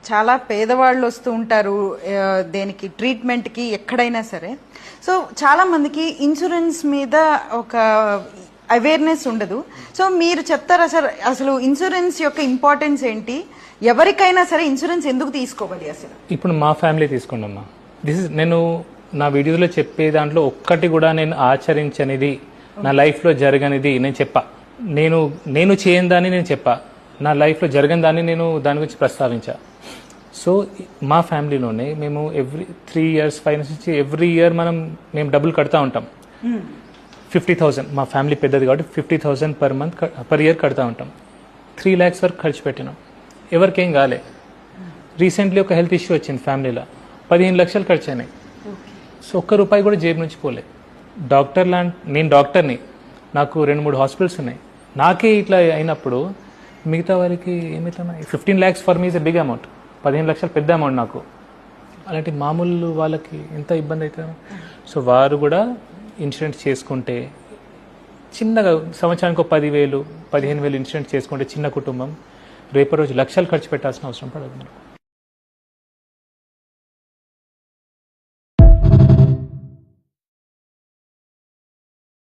చాలా పేదవాళ్ళు వస్తూ ఉంటారు దేనికి ట్రీట్మెంట్కి ఎక్కడైనా సరే. సో చాలా మందికి ఇన్సూరెన్స్ మీద ఒక అవేర్నెస్ ఉండదు. సో మీరు చెప్తారా సార్, అసలు ఇన్సూరెన్స్ యొక్క ఇంపార్టెన్స్ ఏంటి, ఎవరికైనా సరే ఇన్సూరెన్స్ ఎందుకు తీసుకోవాలి అసలు? ఇప్పుడు మా ఫ్యామిలీ తీసుకోండి అమ్మా. నేను నా వీడియోలో చెప్పే దాంట్లో ఒక్కటి కూడా నేను ఆచరించనిది, నా లైఫ్లో జరగనిది నేను చెప్పా. నేను చేయని దాన్ని నేను చెప్పా, నా లైఫ్లో జరగని దాన్ని నేను దాని గురించి ప్రస్తావించా. సో మా ఫ్యామిలీలోనే మేము ఎవ్రీ 3 years 5 years నుంచి ఎవ్రీ ఇయర్ మేము డబ్బులు కడతా ఉంటాం. 50,000, మా ఫ్యామిలీ పెద్దది కాబట్టి 50,000 per year కడతా ఉంటాం. 3 lakhs వరకు ఖర్చు పెట్టినాం, ఎవరికేం కాలే. రీసెంట్లీ ఒక హెల్త్ ఇష్యూ వచ్చింది ఫ్యామిలీలో, 15 లక్షలు ఖర్చు అయినాయి. సో ఒక్క రూపాయి కూడా జేబు నుంచి పోలే. నేను డాక్టర్ని, నాకు 2-3 హాస్పిటల్స్ ఉన్నాయి. నాకే ఇట్లా అయినప్పుడు మిగతా వారికి ఏమైతే 15 lakhs for me is a big amount. 15 లక్షలు పెద్ద అమౌంట్ నాకు. అలాంటి మామూలు వాళ్ళకి ఎంత ఇబ్బంది అవుతుంది. సో వారు కూడా ఇన్సూరెన్స్ చేసుకుంటే చిన్నగా సంవత్సరానికి 10,000 15,000 ఇన్సూరెన్స్ చేసుకుంటే చిన్న కుటుంబం రేపు రోజు లక్షలు ఖర్చు పెట్టాల్సిన అవసరం పడదు.